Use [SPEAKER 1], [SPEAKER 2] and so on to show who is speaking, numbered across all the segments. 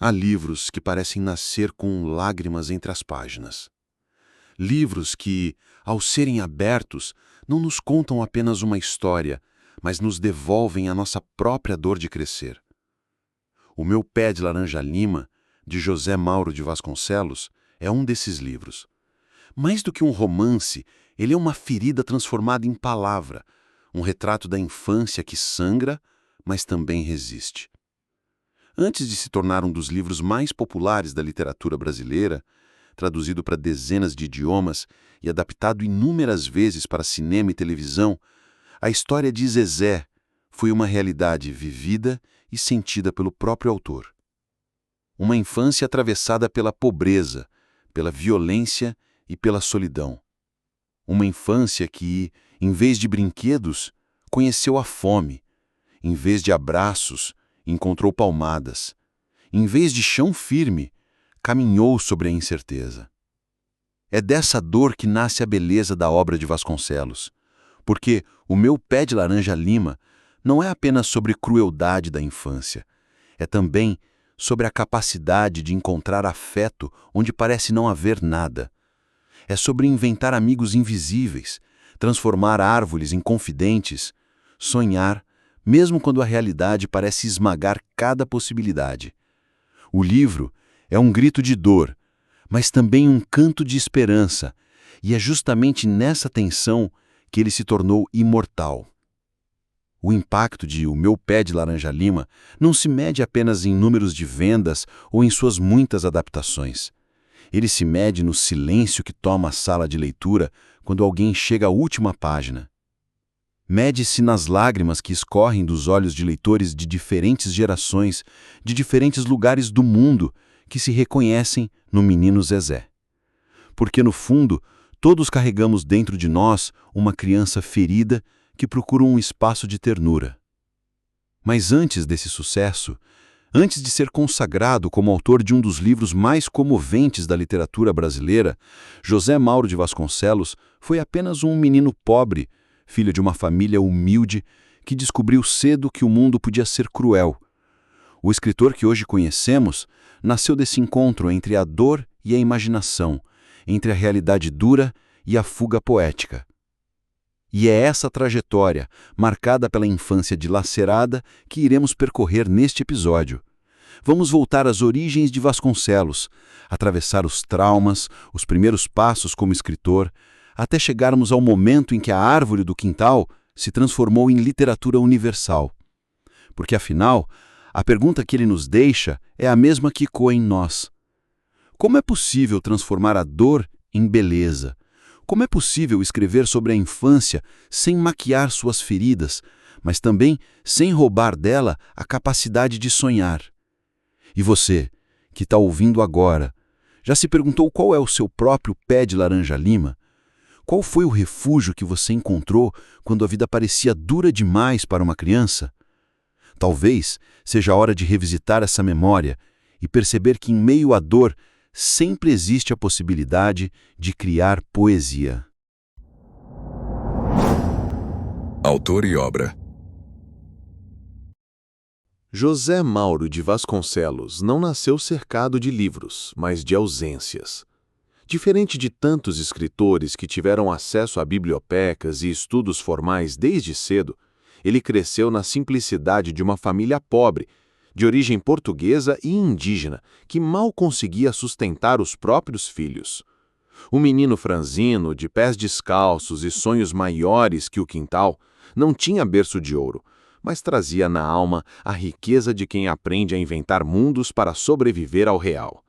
[SPEAKER 1] Há livros que parecem nascer com lágrimas entre as páginas. Livros que, ao serem abertos, não nos contam apenas uma história, mas nos devolvem a nossa própria dor de crescer. O Meu Pé de Laranja-Lima, de José Mauro de Vasconcelos, é um desses livros. Mais do que um romance, ele é uma ferida transformada em palavra, um retrato da infância que sangra, mas também resiste. Antes de se tornar um dos livros mais populares da literatura brasileira, traduzido para dezenas de idiomas e adaptado inúmeras vezes para cinema e televisão, a história de Zezé foi uma realidade vivida e sentida pelo próprio autor. Uma infância atravessada pela pobreza, pela violência e pela solidão. Uma infância que, em vez de brinquedos, conheceu a fome. Em vez de abraços, encontrou palmadas. Em vez de chão firme, caminhou sobre a incerteza. É dessa dor que nasce a beleza da obra de Vasconcelos, porque O Meu Pé de Laranja-Lima não é apenas sobre crueldade da infância, é também sobre a capacidade de encontrar afeto onde parece não haver nada. É sobre inventar amigos invisíveis, transformar árvores em confidentes, sonhar, mesmo quando a realidade parece esmagar cada possibilidade. O livro é um grito de dor, mas também um canto de esperança, e é justamente nessa tensão que ele se tornou imortal. O impacto de O Meu Pé de Laranja-Lima não se mede apenas em números de vendas ou em suas muitas adaptações. Ele se mede no silêncio que toma a sala de leitura quando alguém chega à última página. Mede-se nas lágrimas que escorrem dos olhos de leitores de diferentes gerações, de diferentes lugares do mundo, que se reconhecem no menino Zezé. Porque, no fundo, todos carregamos dentro de nós uma criança ferida que procura um espaço de ternura. Mas antes desse sucesso, antes de ser consagrado como autor de um dos livros mais comoventes da literatura brasileira, José Mauro de Vasconcelos foi apenas um menino pobre, filho de uma família humilde, que descobriu cedo que o mundo podia ser cruel. O escritor que hoje conhecemos nasceu desse encontro entre a dor e a imaginação, entre a realidade dura e a fuga poética. E é essa trajetória, marcada pela infância dilacerada, que iremos percorrer neste episódio. Vamos voltar às origens de Vasconcelos, atravessar os traumas, os primeiros passos como escritor, até chegarmos ao momento em que a árvore do quintal se transformou em literatura universal. Porque, afinal, a pergunta que ele nos deixa é a mesma que ecoa em nós. Como é possível transformar a dor em beleza? Como é possível escrever sobre a infância sem maquiar suas feridas, mas também sem roubar dela a capacidade de sonhar? E você, que está ouvindo agora, já se perguntou qual é o seu próprio pé de laranja-lima? Qual foi o refúgio que você encontrou quando a vida parecia dura demais para uma criança? Talvez seja a hora de revisitar essa memória e perceber que, em meio à dor, sempre existe a possibilidade de criar poesia.
[SPEAKER 2] Autor e obra.
[SPEAKER 3] José Mauro de Vasconcelos não nasceu cercado de livros, mas de ausências. Diferente de tantos escritores que tiveram acesso a bibliotecas e estudos formais desde cedo, ele cresceu na simplicidade de uma família pobre, de origem portuguesa e indígena, que mal conseguia sustentar os próprios filhos. O menino franzino, de pés descalços e sonhos maiores que o quintal, não tinha berço de ouro, mas trazia na alma a riqueza de quem aprende a inventar mundos para sobreviver ao real.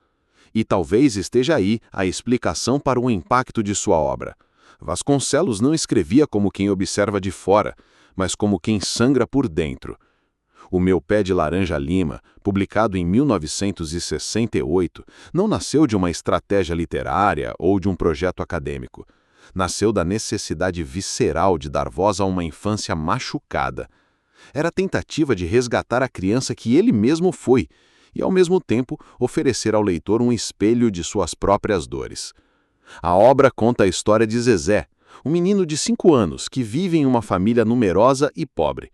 [SPEAKER 3] E talvez esteja aí a explicação para o impacto de sua obra. Vasconcelos não escrevia como quem observa de fora, mas como quem sangra por dentro. O Meu Pé de Laranja-Lima, publicado em 1968, não nasceu de uma estratégia literária ou de um projeto acadêmico. Nasceu da necessidade visceral de dar voz a uma infância machucada. Era a tentativa de resgatar a criança que ele mesmo foi e, ao mesmo tempo, oferecer ao leitor um espelho de suas próprias dores. A obra conta a história de Zezé, um menino de 5 anos que vive em uma família numerosa e pobre.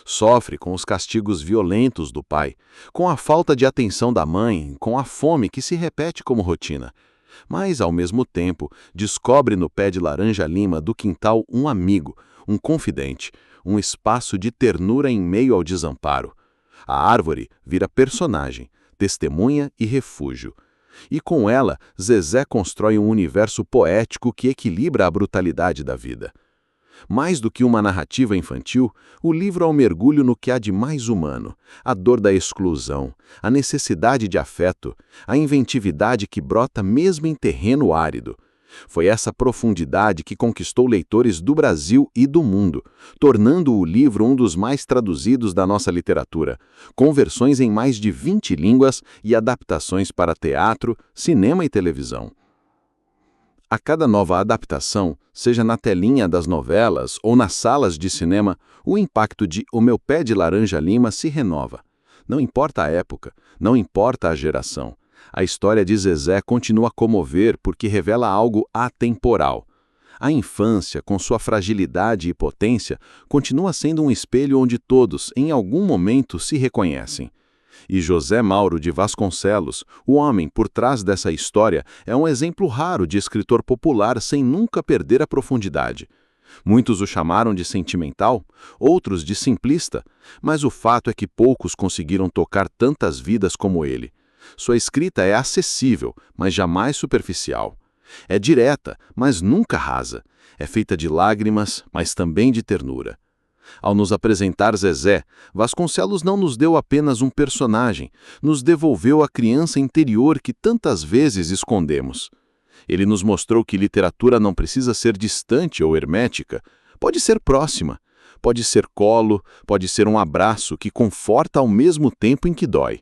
[SPEAKER 3] Sofre com os castigos violentos do pai, com a falta de atenção da mãe, com a fome que se repete como rotina. Mas, ao mesmo tempo, descobre no pé de laranja-lima do quintal um amigo, um confidente, um espaço de ternura em meio ao desamparo. A árvore vira personagem, testemunha e refúgio. E com ela, Zezé constrói um universo poético que equilibra a brutalidade da vida. Mais do que uma narrativa infantil, o livro é um mergulho no que há de mais humano, a dor da exclusão, a necessidade de afeto, a inventividade que brota mesmo em terreno árido. Foi essa profundidade que conquistou leitores do Brasil e do mundo, tornando o livro um dos mais traduzidos da nossa literatura, com versões em mais de 20 línguas e adaptações para teatro, cinema e televisão. A cada nova adaptação, seja na telinha das novelas ou nas salas de cinema, o impacto de O Meu Pé de Laranja-Lima se renova. Não importa a época, não importa a geração. A história de Zezé continua a comover porque revela algo atemporal. A infância, com sua fragilidade e potência, continua sendo um espelho onde todos, em algum momento, se reconhecem. E José Mauro de Vasconcelos, o homem por trás dessa história, é um exemplo raro de escritor popular sem nunca perder a profundidade. Muitos o chamaram de sentimental, outros de simplista, mas o fato é que poucos conseguiram tocar tantas vidas como ele. Sua escrita é acessível, mas jamais superficial. É direta, mas nunca rasa. É feita de lágrimas, mas também de ternura. Ao nos apresentar Zezé, Vasconcelos não nos deu apenas um personagem, nos devolveu a criança interior que tantas vezes escondemos. Ele nos mostrou que literatura não precisa ser distante ou hermética, pode ser próxima, pode ser colo, pode ser um abraço que conforta ao mesmo tempo em que dói.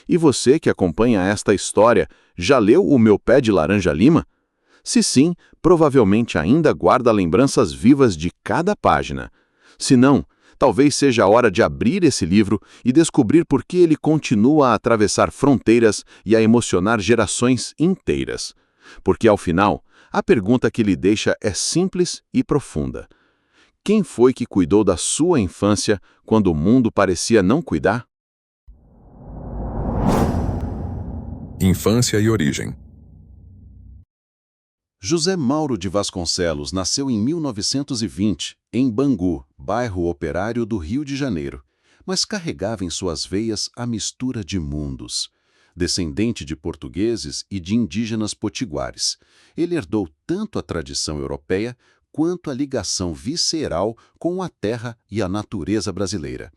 [SPEAKER 3] E você que acompanha esta história, já leu O Meu Pé de Laranja-Lima? Se sim, provavelmente ainda guarda lembranças vivas de cada página. Se não, talvez seja a hora de abrir esse livro e descobrir por que ele continua a atravessar fronteiras e a emocionar gerações inteiras. Porque, ao final, a pergunta que lhe deixa é simples e profunda. Quem foi que cuidou da sua infância quando o mundo parecia não cuidar?
[SPEAKER 2] Infância e origem.
[SPEAKER 1] José Mauro de Vasconcelos nasceu em 1920, em Bangu, bairro operário do Rio de Janeiro, mas carregava em suas veias a mistura de mundos. Descendente de portugueses e de indígenas potiguares, ele herdou tanto a tradição europeia quanto a ligação visceral com a terra e a natureza brasileira.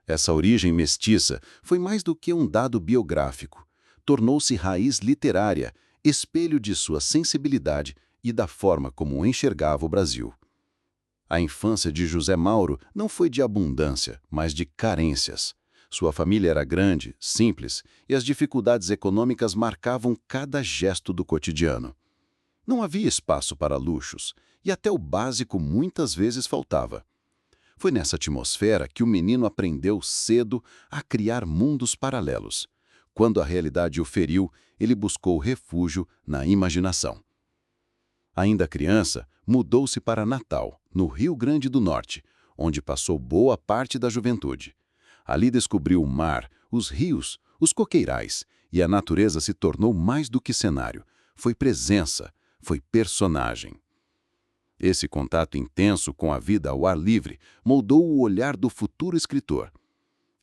[SPEAKER 1] Essa origem mestiça foi mais do que um dado biográfico. Tornou-se raiz literária, espelho de sua sensibilidade e da forma como enxergava o Brasil. A infância de José Mauro não foi de abundância, mas de carências. Sua família era grande, simples, e as dificuldades econômicas marcavam cada gesto do cotidiano. Não havia espaço para luxos, e até o básico muitas vezes faltava. Foi nessa atmosfera que o menino aprendeu cedo a criar mundos paralelos. Quando a realidade o feriu, ele buscou refúgio na imaginação. Ainda criança, mudou-se para Natal, no Rio Grande do Norte, onde passou boa parte da juventude. Ali descobriu o mar, os rios, os coqueirais, e a natureza se tornou mais do que cenário. Foi presença, foi personagem. Esse contato intenso com a vida ao ar livre moldou o olhar do futuro escritor.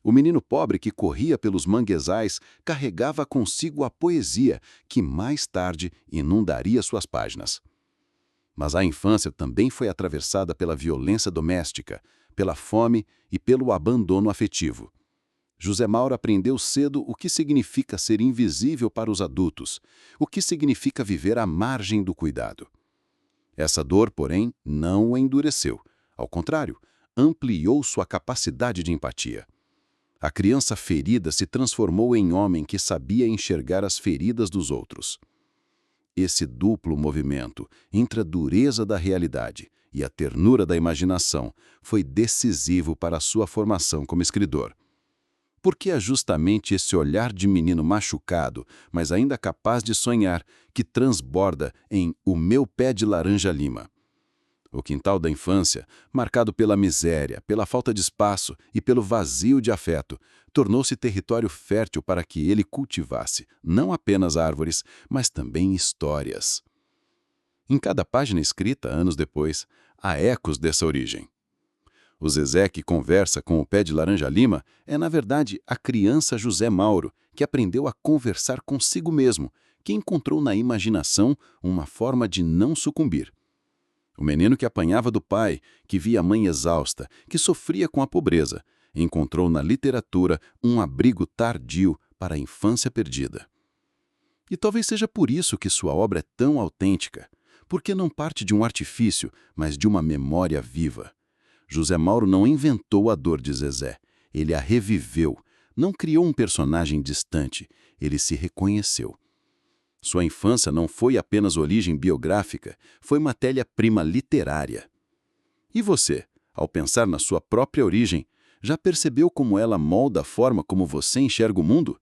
[SPEAKER 1] O menino pobre que corria pelos manguezais carregava consigo a poesia que mais tarde inundaria suas páginas. Mas a infância também foi atravessada pela violência doméstica, pela fome e pelo abandono afetivo. José Mauro aprendeu cedo o que significa ser invisível para os adultos, o que significa viver à margem do cuidado. Essa dor, porém, não o endureceu. Ao contrário, ampliou sua capacidade de empatia. A criança ferida se transformou em homem que sabia enxergar as feridas dos outros. Esse duplo movimento entre a dureza da realidade e a ternura da imaginação foi decisivo para a sua formação como escritor. Porque é justamente esse olhar de menino machucado, mas ainda capaz de sonhar, que transborda em O Meu Pé de Laranja-Lima.
[SPEAKER 4] O quintal da infância, marcado pela miséria, pela falta de espaço e pelo vazio de afeto, tornou-se território fértil para que ele cultivasse não apenas árvores, mas também histórias. Em cada página escrita, anos depois, há ecos dessa origem. O Zezé que conversa com o pé de laranja-lima é, na verdade, a criança José Mauro, que aprendeu a conversar consigo mesmo, que encontrou na imaginação uma forma de não sucumbir. O menino que apanhava do pai, que via a mãe exausta, que sofria com a pobreza, encontrou na literatura um abrigo tardio para a infância perdida. E talvez seja por isso que sua obra é tão autêntica, porque não parte de um artifício, mas de uma memória viva. José Mauro não inventou a dor de Zezé, ele a reviveu, não criou um personagem distante, ele se reconheceu. Sua infância não foi apenas origem biográfica, foi matéria-prima literária. E você, ao pensar na sua própria origem, já percebeu como ela molda a forma como você enxerga o mundo?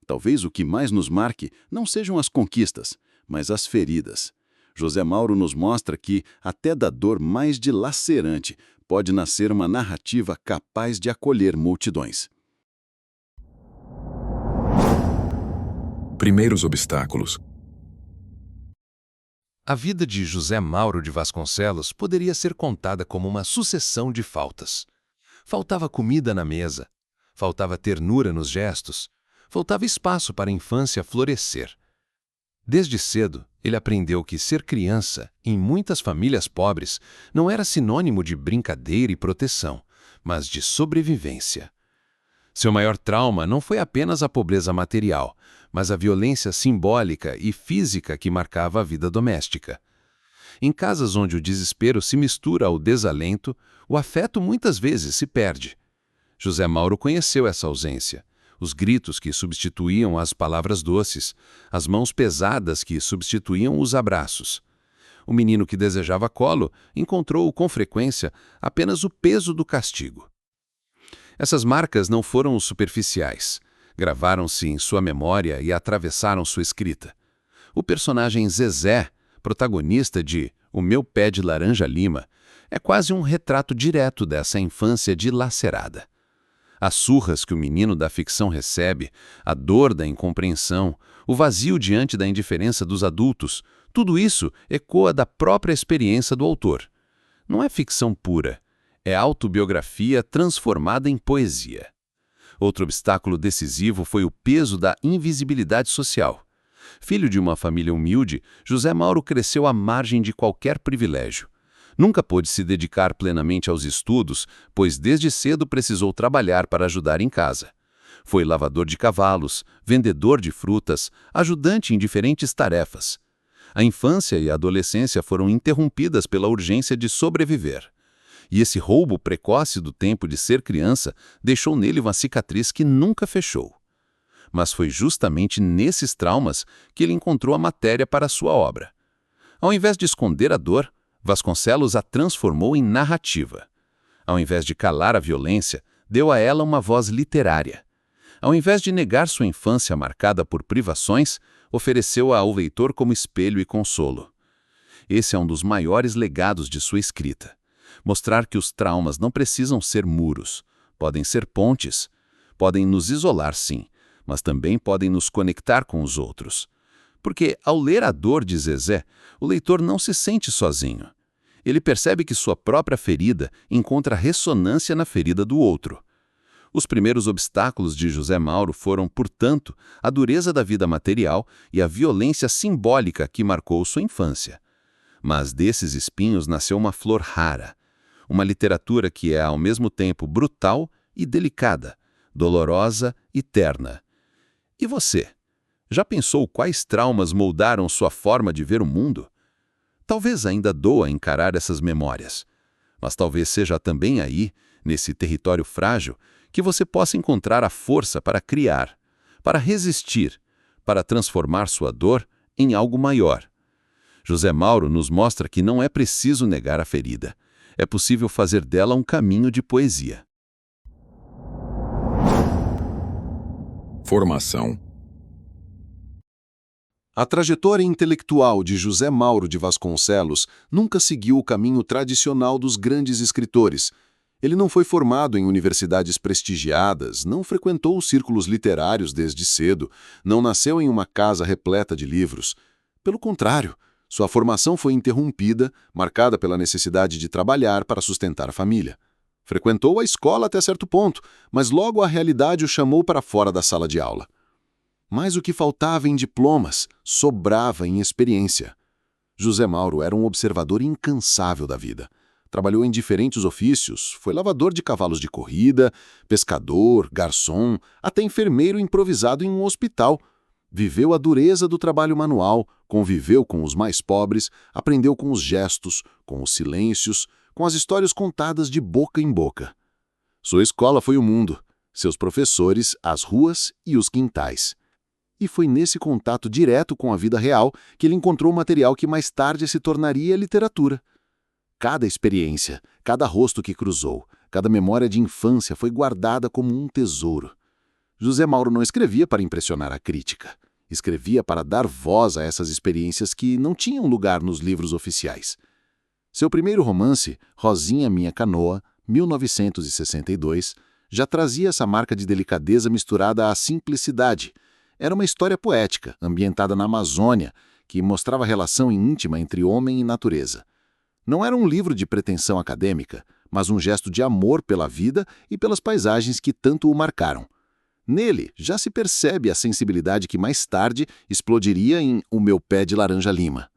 [SPEAKER 4] Talvez o que mais nos marque não sejam as conquistas, mas as feridas. José Mauro nos mostra que, até da dor mais dilacerante, pode nascer uma narrativa capaz de acolher multidões.
[SPEAKER 2] Primeiros obstáculos.
[SPEAKER 5] A vida de José Mauro de Vasconcelos poderia ser contada como uma sucessão de faltas. Faltava comida na mesa, faltava ternura nos gestos, faltava espaço para a infância florescer. Desde cedo, ele aprendeu que ser criança, em muitas famílias pobres, não era sinônimo de brincadeira e proteção, mas de sobrevivência. Seu maior trauma não foi apenas a pobreza material, mas a violência simbólica e física que marcava a vida doméstica. Em casas onde o desespero se mistura ao desalento, o afeto muitas vezes se perde. José Mauro conheceu essa ausência. Os gritos que substituíam as palavras doces, as mãos pesadas que substituíam os abraços. O menino que desejava colo encontrou com frequência apenas o peso do castigo. Essas marcas não foram superficiais. Gravaram-se em sua memória e atravessaram sua escrita. O personagem Zezé, protagonista de O Meu Pé de Laranja-Lima, é quase um retrato direto dessa infância dilacerada. As surras que o menino da ficção recebe, a dor da incompreensão, o vazio diante da indiferença dos adultos, tudo isso ecoa da própria experiência do autor. Não é ficção pura, é autobiografia transformada em poesia. Outro obstáculo decisivo foi o peso da invisibilidade social. Filho de uma família humilde, José Mauro cresceu à margem de qualquer privilégio. Nunca pôde se dedicar plenamente aos estudos, pois desde cedo precisou trabalhar para ajudar em casa. Foi lavador de cavalos, vendedor de frutas, ajudante em diferentes tarefas. A infância e a adolescência foram interrompidas pela urgência de sobreviver. E esse roubo precoce do tempo de ser criança deixou nele uma cicatriz que nunca fechou. Mas foi justamente nesses traumas que ele encontrou a matéria para a sua obra. Ao invés de esconder a dor, Vasconcelos a transformou em narrativa. Ao invés de calar a violência, deu a ela uma voz literária. Ao invés de negar sua infância marcada por privações, ofereceu-a ao leitor como espelho e consolo. Esse é um dos maiores legados de sua escrita. Mostrar que os traumas não precisam ser muros, podem ser pontes. Podem nos isolar, sim, mas também podem nos conectar com os outros. Porque, ao ler a dor de Zezé, o leitor não se sente sozinho. Ele percebe que sua própria ferida encontra ressonância na ferida do outro. Os primeiros obstáculos de José Mauro foram, portanto, a dureza da vida material e a violência simbólica que marcou sua infância. Mas desses espinhos nasceu uma flor rara, uma literatura que é ao mesmo tempo brutal e delicada, dolorosa e terna. E você? Já pensou quais traumas moldaram sua forma de ver o mundo? Talvez ainda doa encarar essas memórias, mas talvez seja também aí, nesse território frágil, que você possa encontrar a força para criar, para resistir, para transformar sua dor em algo maior. José Mauro nos mostra que não é preciso negar a ferida, é possível fazer dela um caminho de poesia.
[SPEAKER 2] Formação.
[SPEAKER 4] A trajetória intelectual de José Mauro de Vasconcelos nunca seguiu o caminho tradicional dos grandes escritores. Ele não foi formado em universidades prestigiadas, não frequentou os círculos literários desde cedo, não nasceu em uma casa repleta de livros. Pelo contrário, sua formação foi interrompida, marcada pela necessidade de trabalhar para sustentar a família. Frequentou a escola até certo ponto, mas logo a realidade o chamou para fora da sala de aula. Mas o que faltava em diplomas sobrava em experiência. José Mauro era um observador incansável da vida. Trabalhou em diferentes ofícios, foi lavador de cavalos de corrida, pescador, garçom, até enfermeiro improvisado em um hospital. Viveu a dureza do trabalho manual, conviveu com os mais pobres, aprendeu com os gestos, com os silêncios, com as histórias contadas de boca em boca. Sua escola foi o mundo, seus professores, as ruas e os quintais. E foi nesse contato direto com a vida real que ele encontrou o material que mais tarde se tornaria literatura. Cada experiência, cada rosto que cruzou, cada memória de infância foi guardada como um tesouro. José Mauro não escrevia para impressionar a crítica. Escrevia para dar voz a essas experiências que não tinham lugar nos livros oficiais. Seu primeiro romance, Rosinha Minha Canoa, 1962, já trazia essa marca de delicadeza misturada à simplicidade. Era uma história poética, ambientada na Amazônia, que mostrava a relação íntima entre homem e natureza. Não era um livro de pretensão acadêmica, mas um gesto de amor pela vida e pelas paisagens que tanto o marcaram. Nele já se percebe a sensibilidade que mais tarde explodiria em O Meu Pé de Laranja Lima.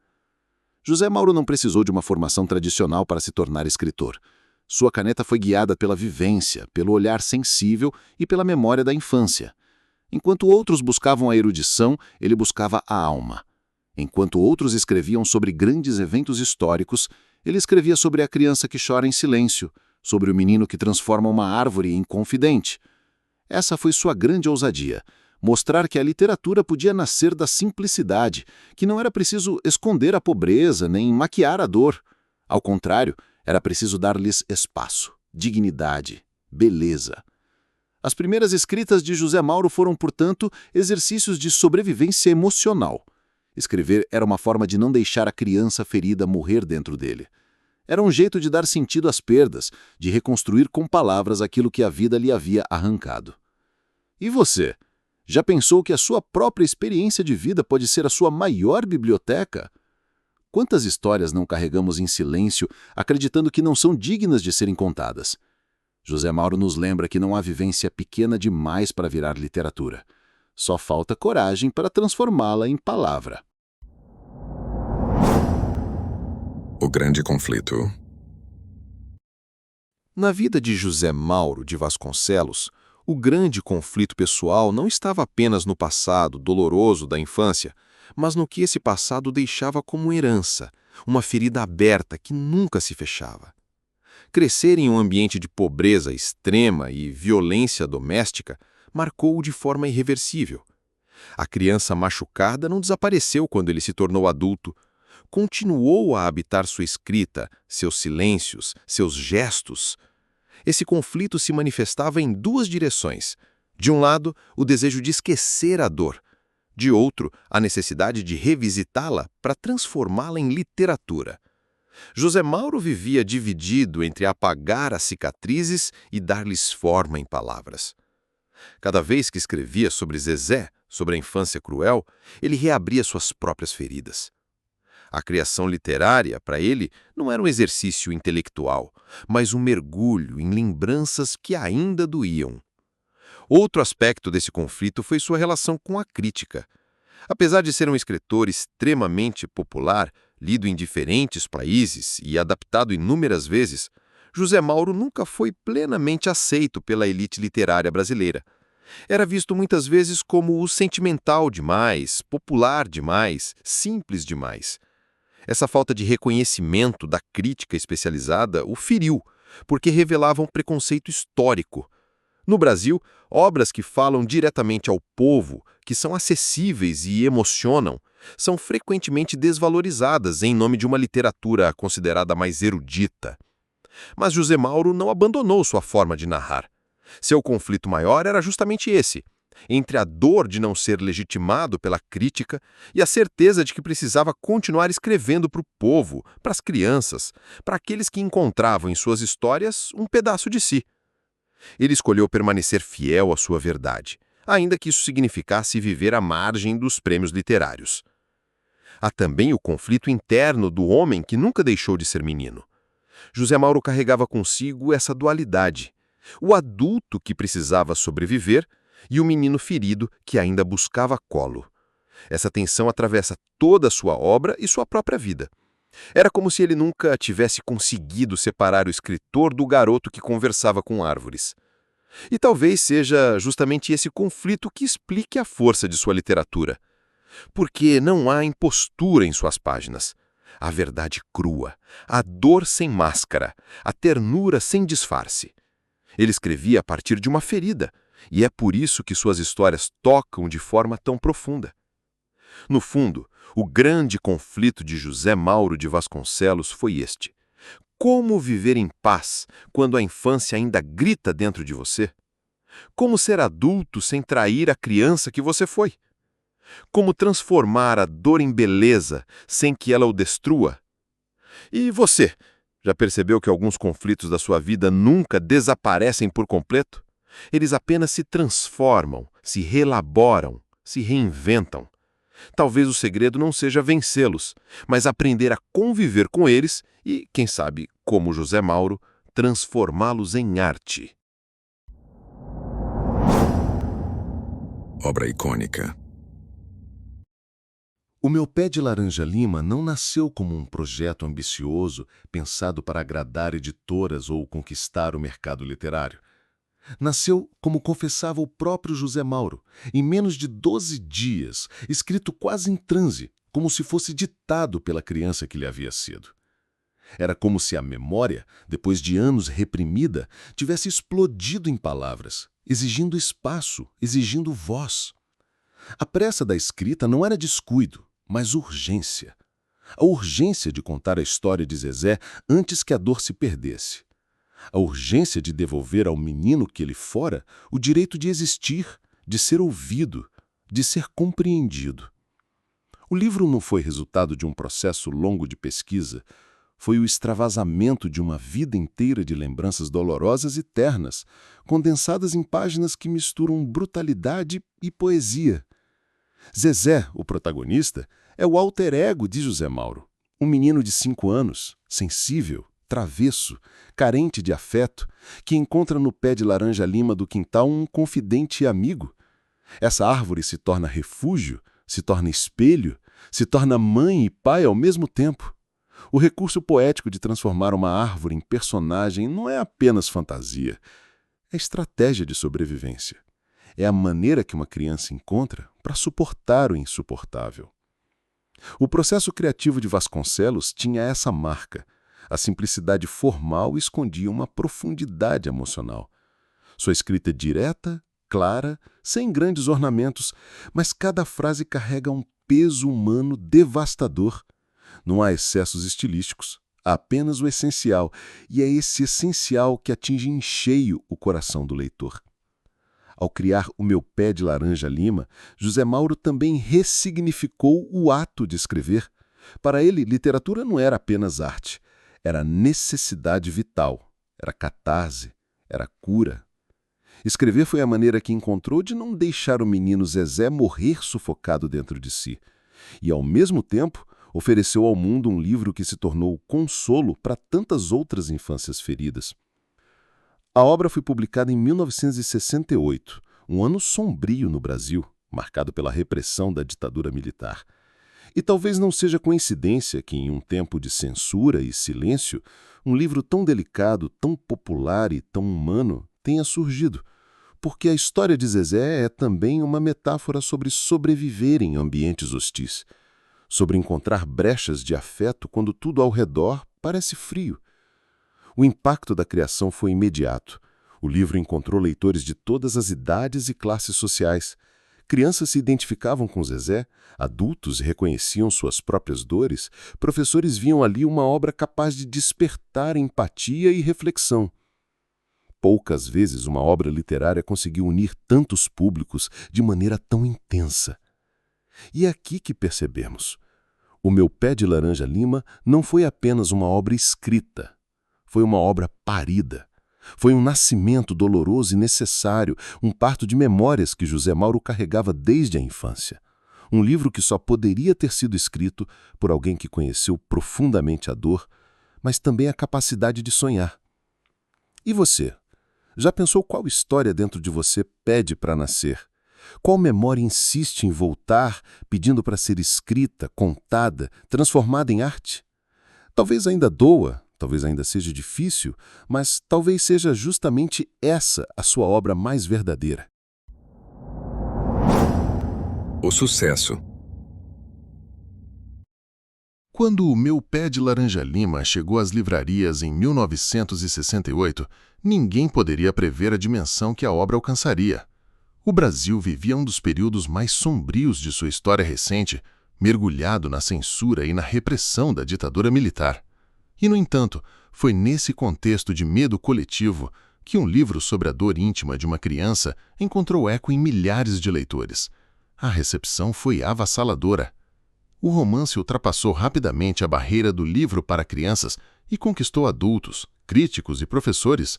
[SPEAKER 4] José Mauro não precisou de uma formação tradicional para se tornar escritor. Sua caneta foi guiada pela vivência, pelo olhar sensível e pela memória da infância. Enquanto outros buscavam a erudição, ele buscava a alma. Enquanto outros escreviam sobre grandes eventos históricos, ele escrevia sobre a criança que chora em silêncio, sobre o menino que transforma uma árvore em confidente. Essa foi sua grande ousadia, mostrar que a literatura podia nascer da simplicidade, que não era preciso esconder a pobreza nem maquiar a dor. Ao contrário, era preciso dar-lhes espaço, dignidade, beleza. As primeiras escritas de José Mauro foram, portanto, exercícios de sobrevivência emocional. Escrever era uma forma de não deixar a criança ferida morrer dentro dele. Era um jeito de dar sentido às perdas, de reconstruir com palavras aquilo que a vida lhe havia arrancado. E você? Já pensou que a sua própria experiência de vida pode ser a sua maior biblioteca? Quantas histórias não carregamos em silêncio, acreditando que não são dignas de serem contadas? José Mauro nos lembra que não há vivência pequena demais para virar literatura. Só falta coragem para transformá-la em palavra.
[SPEAKER 2] O grande conflito.
[SPEAKER 3] Na vida de José Mauro de Vasconcelos, o grande conflito pessoal não estava apenas no passado doloroso da infância, mas no que esse passado deixava como herança, uma ferida aberta que nunca se fechava. Crescer em um ambiente de pobreza extrema e violência doméstica marcou-o de forma irreversível. A criança machucada não desapareceu quando ele se tornou adulto. Continuou a habitar sua escrita, seus silêncios, seus gestos. Esse conflito se manifestava em duas direções. De um lado, o desejo de esquecer a dor. De outro, a necessidade de revisitá-la para transformá-la em literatura. José Mauro vivia dividido entre apagar as cicatrizes e dar-lhes forma em palavras. Cada vez que escrevia sobre Zezé, sobre a infância cruel, ele reabria suas próprias feridas. A criação literária, para ele, não era um exercício intelectual, mas um mergulho em lembranças que ainda doíam. Outro aspecto desse conflito foi sua relação com a crítica. Apesar de ser um escritor extremamente popular, lido em diferentes países e adaptado inúmeras vezes, José Mauro nunca foi plenamente aceito pela elite literária brasileira. Era visto muitas vezes como o sentimental demais, popular demais, simples demais. Essa falta de reconhecimento da crítica especializada o feriu, porque revelava um preconceito histórico. No Brasil, obras que falam diretamente ao povo, que são acessíveis e emocionam, são frequentemente desvalorizadas em nome de uma literatura considerada mais erudita. Mas José Mauro não abandonou sua forma de narrar. Seu conflito maior era justamente esse:
[SPEAKER 6] entre a dor de não ser legitimado pela crítica e a certeza de que precisava continuar escrevendo para o povo, para as crianças, para aqueles que encontravam em suas histórias um pedaço de si. Ele escolheu permanecer fiel à sua verdade, ainda que isso significasse viver à margem dos prêmios literários. Há também o conflito interno do homem que nunca deixou de ser menino. José Mauro carregava consigo essa dualidade: o adulto que precisava sobreviver e o menino ferido que ainda buscava colo. Essa tensão atravessa toda a sua obra e sua própria vida. Era como se ele nunca tivesse conseguido separar o escritor do garoto que conversava com árvores. E talvez seja justamente esse conflito que explique a força de sua literatura. Porque não há impostura em suas páginas. A verdade crua, a dor sem máscara, a ternura sem disfarce. Ele escrevia a partir de uma ferida, e é por isso que suas histórias tocam de forma tão profunda. No fundo, o grande conflito de José Mauro de Vasconcelos foi este: como viver em paz quando a infância ainda grita dentro de você? Como ser adulto sem trair a criança que você foi? Como transformar a dor em beleza sem que ela o destrua? E você, já percebeu que alguns conflitos da sua vida nunca desaparecem por completo? Eles apenas se transformam, se reelaboram, se reinventam. Talvez o segredo não seja vencê-los, mas aprender a conviver com eles e, quem sabe, como José Mauro, transformá-los em arte.
[SPEAKER 2] Obra icônica.
[SPEAKER 3] O Meu Pé de Laranja Lima não nasceu como um projeto ambicioso pensado para agradar editoras ou conquistar o mercado literário. Nasceu, como confessava o próprio José Mauro, em menos de 12 dias, escrito quase em transe, como se fosse ditado pela criança que lhe havia sido. Era como se a memória, depois de anos reprimida, tivesse explodido em palavras, exigindo espaço, exigindo voz. A pressa da escrita não era descuido, mas urgência. A urgência de contar a história de Zezé antes que a dor se perdesse. A urgência de devolver ao menino que ele fora o direito de existir, de ser ouvido, de ser compreendido. O livro não foi resultado de um processo longo de pesquisa, foi o extravasamento de uma vida inteira de lembranças dolorosas e ternas, condensadas em páginas que misturam brutalidade e poesia. Zezé, o protagonista, é o alter ego de José Mauro, um menino de 5 anos, sensível, travesso, carente de afeto, que encontra no pé de laranja lima do quintal um confidente e amigo. Essa árvore se torna refúgio, se torna espelho, se torna mãe e pai ao mesmo tempo. O recurso poético de transformar uma árvore em personagem não é apenas fantasia, é estratégia de sobrevivência. É a maneira que uma criança encontra para suportar o insuportável. O processo criativo de Vasconcelos tinha essa marca. A simplicidade formal escondia uma profundidade emocional. Sua escrita é direta, clara, sem grandes ornamentos, mas cada frase carrega um peso humano devastador. Não há excessos estilísticos, há apenas o essencial, e é esse essencial que atinge em cheio o coração do leitor. Ao criar O Meu Pé de Laranja Lima, José Mauro também ressignificou o ato de escrever. Para ele, literatura não era apenas arte, era necessidade vital, era catarse, era cura. Escrever foi a maneira que encontrou de não deixar o menino Zezé morrer sufocado dentro de si. E, ao mesmo tempo, ofereceu ao mundo um livro que se tornou consolo para tantas outras infâncias feridas. A obra foi publicada em 1968, um ano sombrio no Brasil, marcado pela repressão da ditadura militar. E talvez não seja coincidência que, em um tempo de censura e silêncio, um livro tão delicado, tão popular e tão humano tenha surgido, porque a história de Zezé é também uma metáfora sobre sobreviver em ambientes hostis, sobre encontrar brechas de afeto quando tudo ao redor parece frio. O impacto da criação foi imediato. O livro encontrou leitores de todas as idades e classes sociais. Crianças se identificavam com Zezé, adultos reconheciam suas próprias dores, professores viam ali uma obra capaz de despertar empatia e reflexão.
[SPEAKER 4] Poucas vezes uma obra literária conseguiu unir tantos públicos de maneira tão intensa. E é aqui que percebemos. O Meu Pé de Laranja Lima não foi apenas uma obra escrita, foi uma obra parida. Foi um nascimento doloroso e necessário, um parto de memórias que José Mauro carregava desde a infância. Um livro que só poderia ter sido escrito por alguém que conheceu profundamente a dor, mas também a capacidade de sonhar. E você? Já pensou qual história dentro de você pede para nascer? Qual memória insiste em voltar, pedindo para ser escrita, contada, transformada em arte? Talvez ainda doa, talvez ainda seja difícil, mas talvez seja justamente essa a sua obra mais verdadeira.
[SPEAKER 2] O sucesso.
[SPEAKER 3] Quando O Meu Pé de Laranja Lima chegou às livrarias em 1968, ninguém poderia prever a dimensão que a obra alcançaria. O Brasil vivia um dos períodos mais sombrios de sua história recente, mergulhado na censura e na repressão da ditadura militar. E, no entanto, foi nesse contexto de medo coletivo que um livro sobre a dor íntima de uma criança encontrou eco em milhares de leitores. A recepção foi avassaladora. O romance ultrapassou rapidamente a barreira do livro para crianças e conquistou adultos, críticos e professores.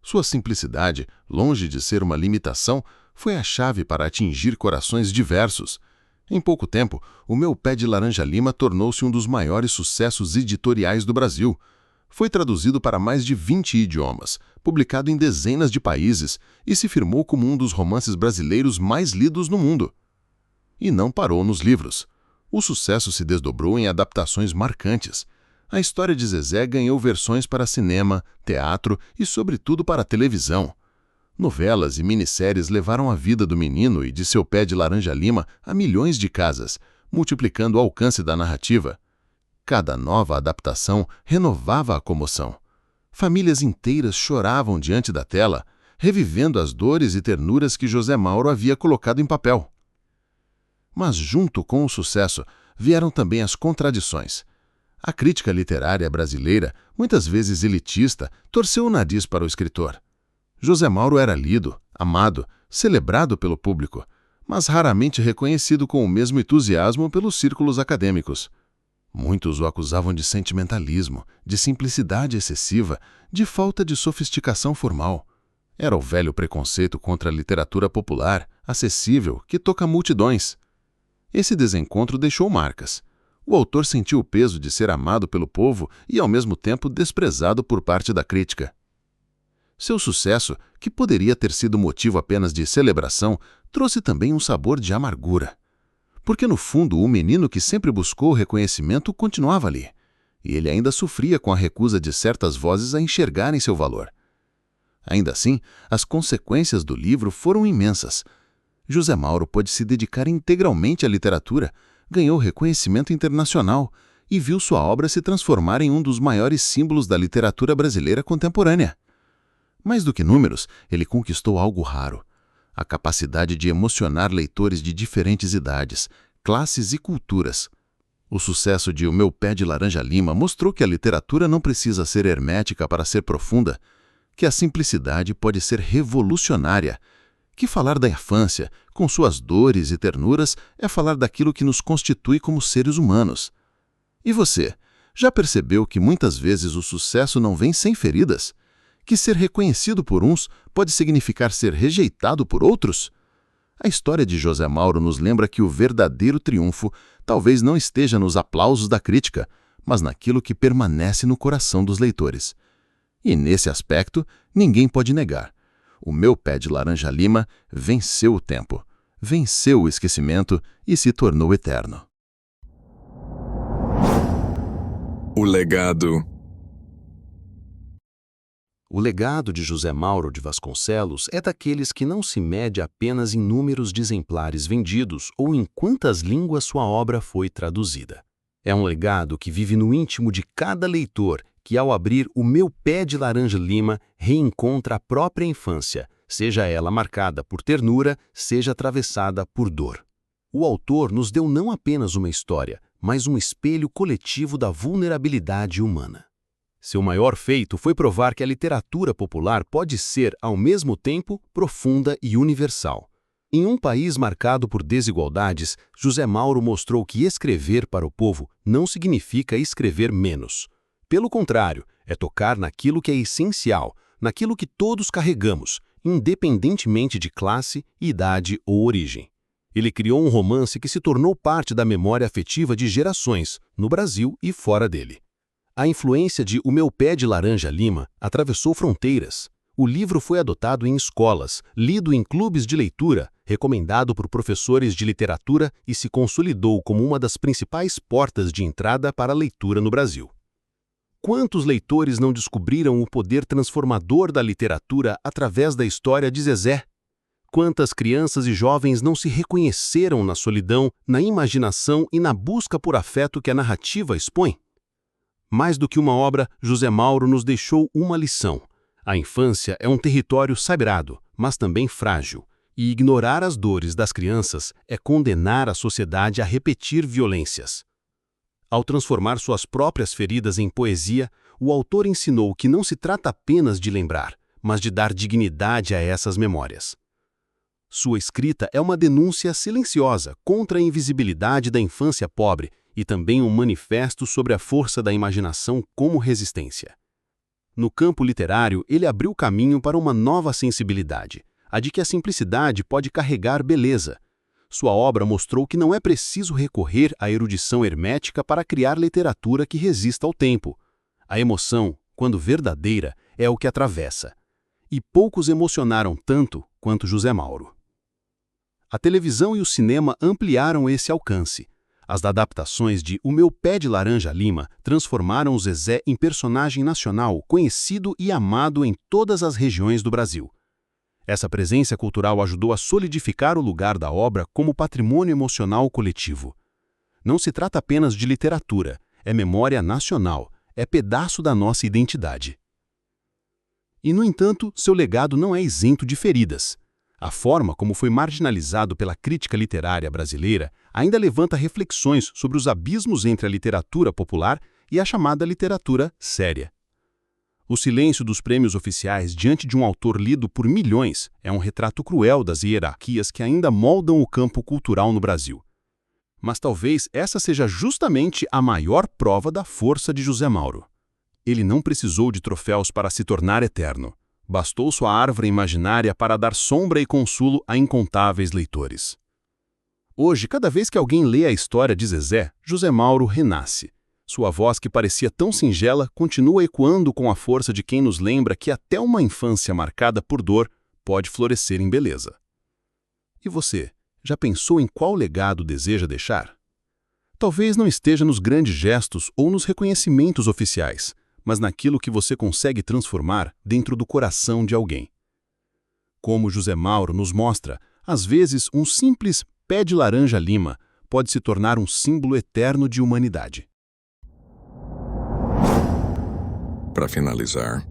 [SPEAKER 3] Sua simplicidade, longe de ser uma limitação, foi a chave para atingir corações diversos. Em pouco tempo, O Meu Pé de Laranja Lima tornou-se um dos maiores sucessos editoriais do Brasil. Foi traduzido para mais de 20 idiomas, publicado em dezenas de países e se firmou como um dos romances brasileiros mais lidos no mundo. E não parou nos livros. O sucesso se desdobrou em adaptações marcantes. A história de Zezé ganhou versões para cinema, teatro e, sobretudo, para televisão. Novelas e minisséries levaram a vida do menino e de Seu Pé de Laranja Lima a milhões de casas, multiplicando o alcance da narrativa. Cada nova adaptação renovava a comoção. Famílias inteiras choravam diante da tela, revivendo as dores e ternuras que José Mauro havia colocado em papel. Mas, junto com o sucesso, vieram também as contradições. A crítica literária brasileira, muitas vezes elitista, torceu o nariz para o escritor. José Mauro era lido, amado, celebrado pelo público, mas raramente reconhecido com o mesmo entusiasmo pelos círculos acadêmicos. Muitos o acusavam de sentimentalismo, de simplicidade excessiva, de falta de sofisticação formal. Era o velho preconceito contra a literatura popular, acessível, que toca multidões. Esse desencontro deixou marcas. O autor sentiu o peso de ser amado pelo povo e, ao mesmo tempo, desprezado por parte da crítica. Seu sucesso, que poderia ter sido motivo apenas de celebração, trouxe também um sabor de amargura. Porque, no fundo, o menino que sempre buscou o reconhecimento continuava ali, e ele ainda sofria com a recusa de certas vozes a enxergarem seu valor. Ainda assim, as consequências do livro foram imensas. José Mauro pôde se dedicar integralmente à literatura, ganhou reconhecimento internacional e viu sua obra se transformar em um dos maiores símbolos da literatura brasileira contemporânea. Mais do que números, ele conquistou algo raro: a capacidade de emocionar leitores de diferentes idades, classes e culturas. O sucesso de O Meu Pé de Laranja Lima mostrou que a literatura não precisa ser hermética para ser profunda, que a simplicidade pode ser revolucionária, que falar da infância, com suas dores e ternuras, é falar daquilo que nos constitui como seres humanos. E você, já percebeu que muitas vezes o sucesso não vem sem feridas? Que ser reconhecido por uns pode significar ser rejeitado por outros? A história de José Mauro nos lembra que o verdadeiro triunfo talvez não esteja nos aplausos da crítica, mas naquilo que permanece no coração dos leitores. E nesse aspecto, ninguém pode negar: O Meu Pé de Laranja Lima venceu o tempo, venceu o esquecimento e se tornou eterno.
[SPEAKER 2] O legado.
[SPEAKER 7] O legado de José Mauro de Vasconcelos é daqueles que não se mede apenas em números de exemplares vendidos ou em quantas línguas sua obra foi traduzida. É um legado que vive no íntimo de cada leitor que, ao abrir O Meu Pé de Laranja Lima, reencontra a própria infância, seja ela marcada por ternura, seja atravessada por dor. O autor nos deu não apenas uma história, mas um espelho coletivo da vulnerabilidade humana. Seu maior feito foi provar que a literatura popular pode ser, ao mesmo tempo, profunda e universal. Em um país marcado por desigualdades, José Mauro mostrou que escrever para o povo não significa escrever menos. Pelo contrário, é tocar naquilo que é essencial, naquilo que todos carregamos, independentemente de classe, idade ou origem. Ele criou um romance que se tornou parte da memória afetiva de gerações, no Brasil e fora dele. A influência de O Meu Pé de Laranja Lima atravessou fronteiras. O livro foi adotado em escolas, lido em clubes de leitura, recomendado por professores de literatura e se consolidou como uma das principais portas de entrada para a leitura no Brasil. Quantos leitores não descobriram o poder transformador da literatura através da história de Zezé? Quantas crianças e jovens não se reconheceram na solidão, na imaginação e na busca por afeto que a narrativa expõe? Mais do que uma obra, José Mauro nos deixou uma lição. A infância é um território sagrado, mas também frágil, e ignorar as dores das crianças é condenar a sociedade a repetir violências. Ao transformar suas próprias feridas em poesia, o autor ensinou que não se trata apenas de lembrar, mas de dar dignidade a essas memórias. Sua escrita é uma denúncia silenciosa contra a invisibilidade da infância pobre e também um manifesto sobre a força da imaginação como resistência. No campo literário, ele abriu caminho para uma nova sensibilidade, a de que a simplicidade pode carregar beleza. Sua obra mostrou que não é preciso recorrer à erudição hermética para criar literatura que resista ao tempo. A emoção, quando verdadeira, é o que atravessa. E poucos emocionaram tanto quanto José Mauro. A televisão e o cinema ampliaram esse alcance. As adaptações de O Meu Pé de Laranja Lima transformaram o Zezé em personagem nacional conhecido e amado em todas as regiões do Brasil. Essa presença cultural ajudou a solidificar o lugar da obra como patrimônio emocional coletivo. Não se trata apenas de literatura, é memória nacional, é pedaço da nossa identidade. E, no entanto, seu legado não é isento de feridas. A forma como foi marginalizado pela crítica literária brasileira ainda levanta reflexões sobre os abismos entre a literatura popular e a chamada literatura séria. O silêncio dos prêmios oficiais diante de um autor lido por milhões é um retrato cruel das hierarquias que ainda moldam o campo cultural no Brasil. Mas talvez essa seja justamente a maior prova da força de José Mauro. Ele não precisou de troféus para se tornar eterno. Bastou sua árvore imaginária para dar sombra e consolo a incontáveis leitores. Hoje, cada vez que alguém lê a história de Zezé, José Mauro renasce. Sua voz, que parecia tão singela, continua ecoando com a força de quem nos lembra que até uma infância marcada por dor pode florescer em beleza. E você, já pensou em qual legado deseja deixar? Talvez não esteja nos grandes gestos ou nos reconhecimentos oficiais, mas naquilo que você consegue transformar dentro do coração de alguém. Como José Mauro nos mostra, às vezes um simples pé de laranja lima pode se tornar um símbolo eterno de humanidade.
[SPEAKER 2] Para finalizar,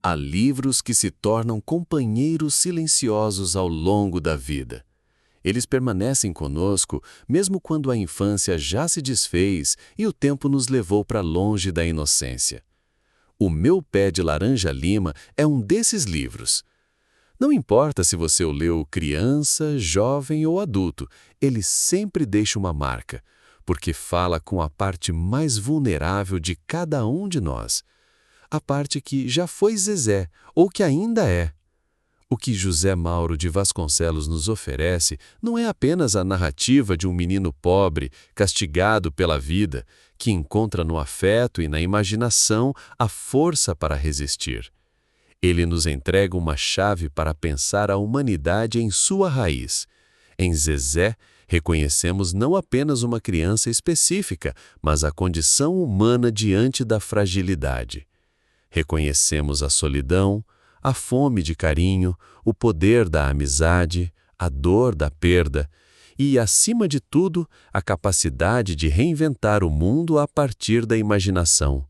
[SPEAKER 7] Há livros que se tornam companheiros silenciosos ao longo da vida. Eles permanecem conosco mesmo quando a infância já se desfez e o tempo nos levou para longe da inocência. O Meu Pé de Laranja Lima é um desses livros. Não importa se você o leu criança, jovem ou adulto, ele sempre deixa uma marca, porque fala com a parte mais vulnerável de cada um de nós. A parte que já foi Zezé ou que ainda é. O que José Mauro de Vasconcelos nos oferece não é apenas a narrativa de um menino pobre, castigado pela vida, que encontra no afeto e na imaginação a força para resistir. Ele nos entrega uma chave para pensar a humanidade em sua raiz. Em Zezé, reconhecemos não apenas uma criança específica, mas a condição humana diante da fragilidade. Reconhecemos a solidão, a fome de carinho, o poder da amizade, a dor da perda e, acima de tudo, a capacidade de reinventar o mundo a partir da imaginação.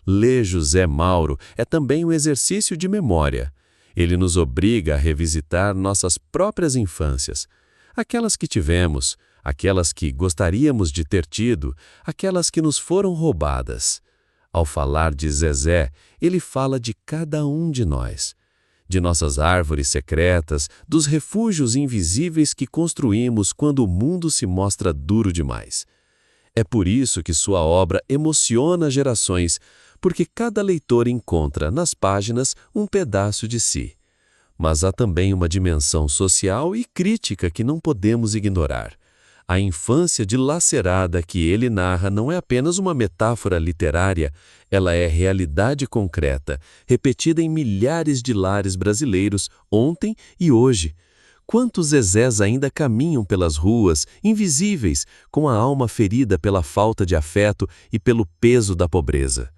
[SPEAKER 7] Ler José Mauro é também um exercício de memória. Ele nos obriga a revisitar nossas próprias infâncias, aquelas que tivemos,
[SPEAKER 3] aquelas que gostaríamos de ter tido, aquelas que nos foram roubadas. Ao falar de Zezé, ele fala de cada um de nós, de nossas árvores secretas, dos refúgios invisíveis que construímos quando o mundo se mostra duro demais. É por isso que sua obra emociona gerações, porque cada leitor encontra nas páginas um pedaço de si. Mas há também uma dimensão social e crítica que não podemos ignorar. A infância dilacerada que ele narra não é apenas uma metáfora literária, ela é realidade concreta, repetida em milhares de lares brasileiros, ontem e hoje. Quantos Zezés ainda caminham pelas ruas, invisíveis, com a alma ferida pela falta de afeto e pelo peso da pobreza?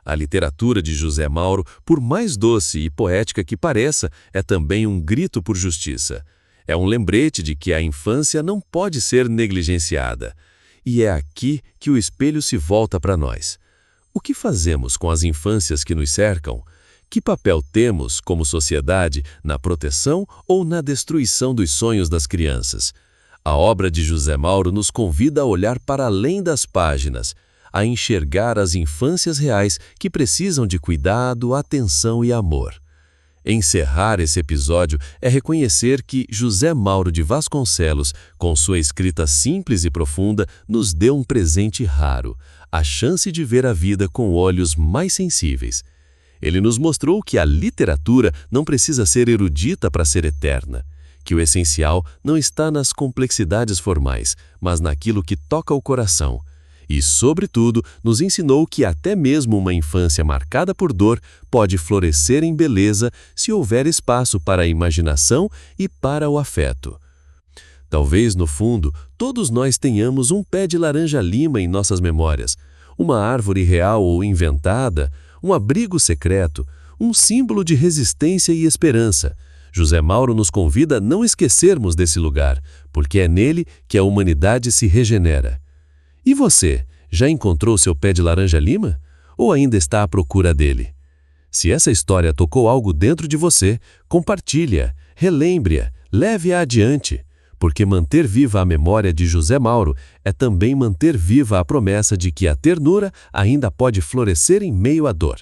[SPEAKER 3] A literatura de José Mauro, por mais doce e poética que pareça, é também um grito por justiça. É um lembrete de que a infância não pode ser negligenciada. E é aqui que o espelho se volta para nós. O que fazemos com as infâncias que nos cercam? Que papel temos, como sociedade, na proteção ou na destruição dos sonhos das crianças? A obra de José Mauro nos convida a olhar para além das páginas, a enxergar as infâncias reais que precisam de cuidado, atenção e amor. Encerrar esse episódio é reconhecer que José Mauro de Vasconcelos, com sua escrita simples e profunda, nos deu um presente raro, a chance de ver a vida com olhos mais sensíveis. Ele nos mostrou que a literatura não precisa ser erudita para ser eterna, que o essencial não está nas complexidades formais, mas naquilo que toca o coração. E, sobretudo, nos ensinou que até mesmo uma infância marcada por dor pode florescer em beleza se houver espaço para a imaginação e para o afeto. Talvez, no fundo, todos nós tenhamos um pé de laranja-lima em nossas memórias, uma árvore real ou inventada, um abrigo secreto, um símbolo de resistência e esperança. José Mauro nos convida a não esquecermos desse lugar, porque é nele que a humanidade se regenera. E você, já encontrou seu pé de laranja-lima? Ou ainda está à procura dele? Se essa história tocou algo dentro de você, compartilhe-a, relembre-a, leve-a adiante, porque manter viva a memória de José Mauro é também manter viva a promessa de que a ternura ainda pode florescer em meio à dor.